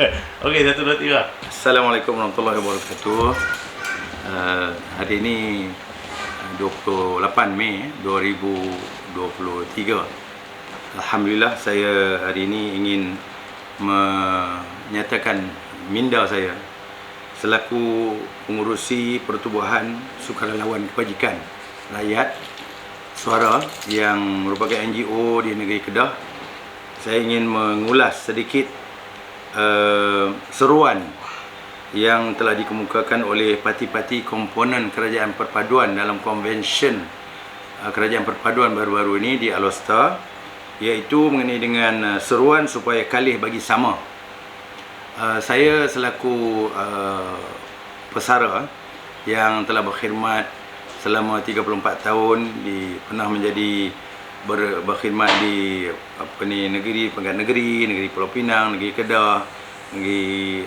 Okey, satu, dua, tiga. Assalamualaikum warahmatullahi wabarakatuh. Hari ini 28 Mei 2023. Alhamdulillah, saya hari ini ingin menyatakan minda saya selaku pengurusi Pertubuhan Sukarelawan Kebajikan Rakyat Suara yang merupakan NGO di negeri Kedah. Saya ingin mengulas sedikit seruan yang telah dikemukakan oleh parti-parti komponen kerajaan perpaduan dalam konvensyen kerajaan perpaduan baru-baru ini di Alor, iaitu mengenai dengan seruan supaya kalih bagi sama. Saya selaku pesara yang telah berkhidmat selama 34 tahun pernah menjadi berkhidmat di negeri Penggat Negeri, negeri Pulau Pinang, negeri Kedah,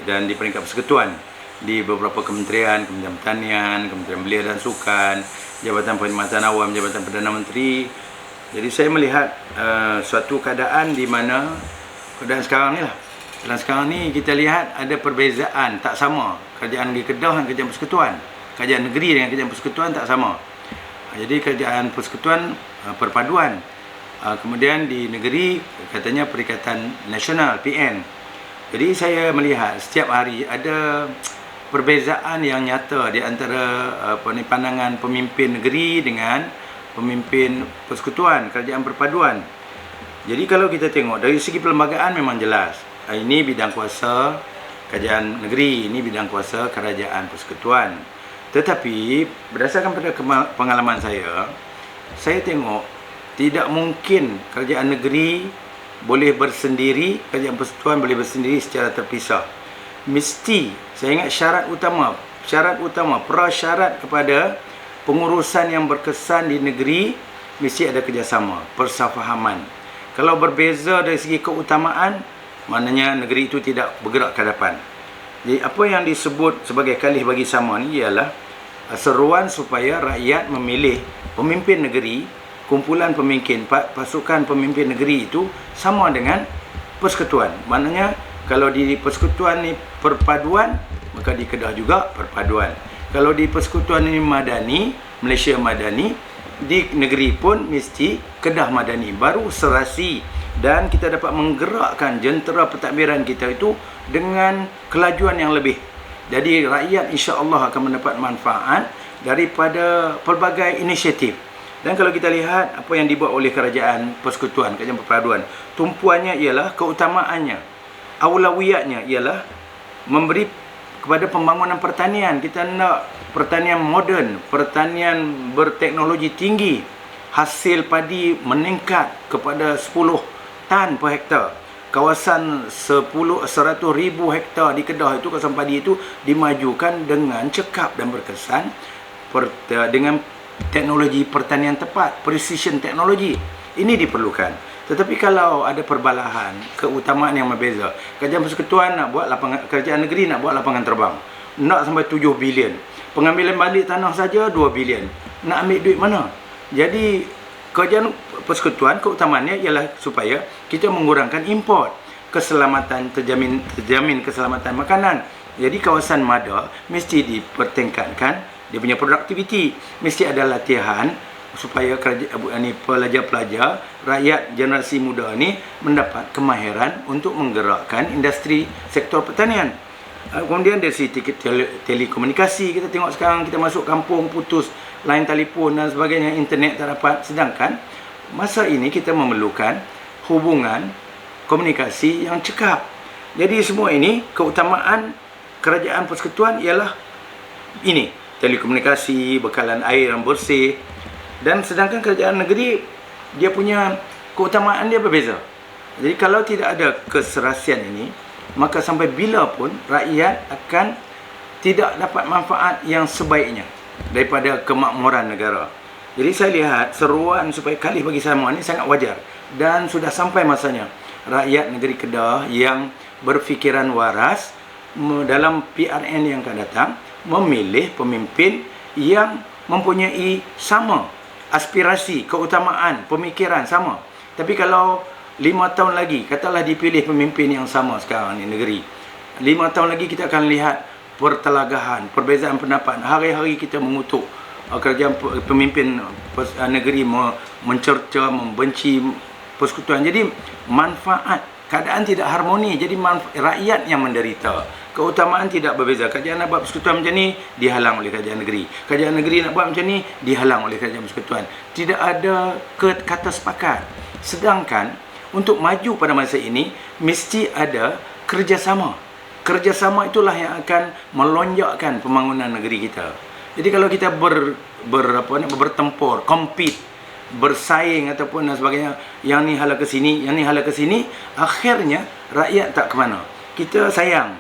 dan di peringkat persekutuan di beberapa kementerian, Kementerian Pertanian, Kementerian Belia dan Sukan, Jabatan Perkhidmatan Awam, Jabatan Perdana Menteri. Jadi saya melihat suatu keadaan di mana keadaan sekarang ni lah. Dan sekarang ni kita lihat ada perbezaan tak sama kerajaan negeri Kedah dan kerajaan persekutuan. Kerajaan negeri dengan kerajaan persekutuan tak sama. Jadi kerajaan persekutuan perpaduan, kemudian di negeri katanya Perikatan Nasional PN. Jadi saya melihat setiap hari ada perbezaan yang nyata di antara pandangan pemimpin negeri dengan pemimpin persekutuan kerajaan perpaduan. Jadi kalau kita tengok dari segi perlembagaan memang jelas, ini bidang kuasa kerajaan negeri, ini bidang kuasa kerajaan persekutuan. Tetapi berdasarkan pada pengalaman saya tengok tidak mungkin kerajaan negeri boleh bersendiri, kerajaan persekutuan boleh bersendiri secara terpisah. Mesti, saya ingat syarat utama, prasyarat kepada pengurusan yang berkesan di negeri, mesti ada kerjasama, persefahaman. Kalau berbeza dari segi keutamaan, maknanya negeri itu tidak bergerak ke hadapan. Jadi apa yang disebut sebagai kalih bagi sama ni ialah seruan supaya rakyat memilih pemimpin negeri, kumpulan pemimpin, pasukan pemimpin negeri itu sama dengan persekutuan. Maknanya kalau di persekutuan ni perpaduan, maka di Kedah juga perpaduan. Kalau di persekutuan ini madani, Malaysia madani, di negeri pun mesti Kedah madani. Baru serasi dan kita dapat menggerakkan jentera pentadbiran kita itu dengan kelajuan yang lebih. Jadi rakyat insya-Allah akan mendapat manfaat daripada pelbagai inisiatif. Dan kalau kita lihat apa yang dibuat oleh kerajaan persekutuan, kerajaan perpaduan, tumpuannya ialah keutamaannya, aulawiyatnya ialah memberi kepada pembangunan pertanian. Kita nak pertanian moden, pertanian berteknologi tinggi, hasil padi meningkat kepada 10 tan per hektar. Kawasan 100,000 hektar di Kedah itu, kawasan padi itu dimajukan dengan cekap dan berkesan dengan teknologi pertanian tepat, precision teknologi. Ini diperlukan. Tetapi kalau ada perbalahan, keutamaan yang berbeza, kerajaan persekutuan nak buat kerajaan negeri nak buat lapangan terbang, nak sampai 7 bilion. Pengambilan balik tanah saja 2 bilion. Nak ambil duit mana? Jadi kerajaan persekutuan keutamaannya ialah supaya kita mengurangkan import, keselamatan terjamin keselamatan makanan. Jadi kawasan Mada mesti dipertingkatkan dia punya produktiviti, mesti ada latihan supaya pelajar-pelajar, rakyat generasi muda ni mendapat kemahiran untuk menggerakkan industri sektor pertanian. Kemudian dari segi telekomunikasi, kita tengok sekarang kita masuk kampung putus line telefon dan sebagainya, internet tak dapat. Sedangkan masa ini kita memerlukan hubungan komunikasi yang cekap. Jadi semua ini keutamaan kerajaan persekutuan ialah ini, telekomunikasi, bekalan air yang bersih. Dan sedangkan kerajaan negeri dia punya keutamaan dia berbeza. Jadi kalau tidak ada keserasian ini, maka sampai bila pun rakyat akan tidak dapat manfaat yang sebaiknya daripada kemakmuran negara. Jadi saya lihat seruan supaya kalih bagi sama ini sangat wajar dan sudah sampai masanya rakyat negeri Kedah yang berfikiran waras dalam PRN yang akan datang memilih pemimpin yang mempunyai sama aspirasi, keutamaan, pemikiran sama. Tapi kalau 5 tahun lagi katalah dipilih pemimpin yang sama sekarang ni negeri, 5 tahun lagi kita akan lihat pertelagahan, perbezaan pendapat. Hari-hari kita mengutuk kerajaan pemimpin negeri mencerca, membenci persekutuan. Jadi manfaat, keadaan tidak harmoni. Jadi rakyat yang menderita. Keutamaan tidak berbeza. Kerajaan nak buat persekutuan macam ni, dihalang oleh kerajaan negeri. Kerajaan negeri nak buat macam ni, dihalang oleh kerajaan persekutuan. Tidak ada kata sepakat. Sedangkan untuk maju pada masa ini, mesti ada kerjasama. Kerjasama itulah yang akan melonjakkan pembangunan negeri kita. Jadi kalau kita bertempur, compete, bersaing ataupun dan sebagainya, yang ni hala ke sini, yang ni hala ke sini, akhirnya rakyat tak ke mana. Kita sayang,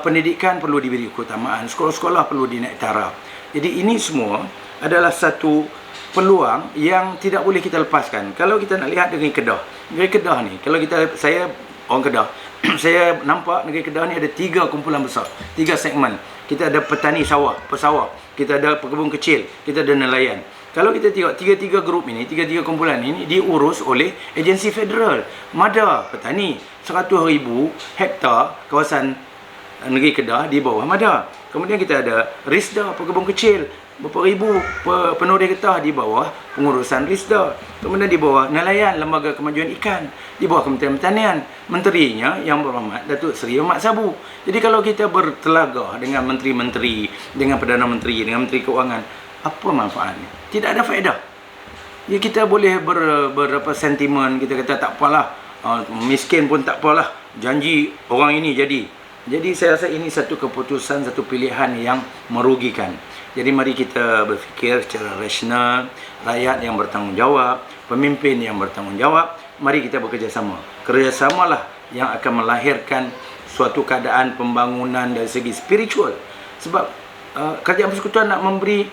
pendidikan perlu diberi keutamaan, sekolah-sekolah perlu dinaik taraf. Jadi ini semua adalah satu peluang yang tidak boleh kita lepaskan. Kalau kita nak lihat negeri Kedah. Negeri Kedah ni, kalau saya orang Kedah, saya nampak negeri Kedah ni ada 3 kumpulan besar, 3 segmen. Kita ada petani sawah, pesawah, kita ada pekebun kecil, kita ada nelayan. Kalau kita tengok 3 grup ini, 3 kumpulan ini diurus oleh agensi federal. MADA petani, 100,000 hektar kawasan negeri Kedah di bawah MADA. Kemudian kita ada RISDA, pekebun kecil, berapa ribu penoreh getah di bawah pengurusan RISDA. Kemudian di bawah nelayan, Lembaga Kemajuan Ikan, di bawah Kementerian Pertanian. Menterinya yang berhormat Datuk Seri Ahmad Sabu. Jadi kalau kita bertelagah dengan menteri-menteri, dengan Perdana Menteri, dengan Menteri Keuangan, apa manfaatnya? Tidak ada faedah. Ya, kita boleh berapa sentimen, kita kata tak apalah, miskin pun tak apalah, janji orang ini jadi. Jadi saya rasa ini satu keputusan, satu pilihan yang merugikan. Jadi mari kita berfikir secara rasional, rakyat yang bertanggungjawab, pemimpin yang bertanggungjawab, mari kita bekerjasama. Kerjasamalah yang akan melahirkan suatu keadaan pembangunan dari segi spiritual. Sebab kerajaan persekutuan nak memberi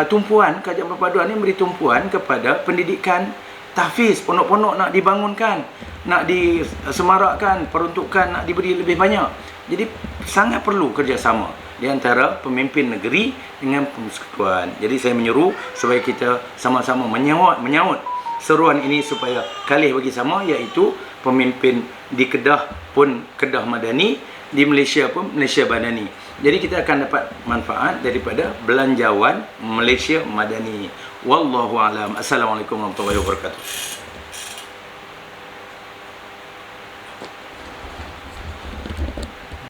tumpuan, kerajaan perpaduan ini memberi tumpuan kepada pendidikan tahfiz, pondok-pondok nak dibangunkan, nak disemarakkan, peruntukan nak diberi lebih banyak. Jadi sangat perlu kerjasama di antara pemimpin negeri dengan persekutuan. Jadi saya menyeru supaya kita sama-sama menyahut seruan ini supaya kalih bagi sama, iaitu pemimpin di Kedah pun Kedah Madani, di Malaysia pun Malaysia Madani. Jadi kita akan dapat manfaat daripada belanjawan Malaysia Madani. Wallahu a'lam. Assalamualaikum warahmatullahi wabarakatuh.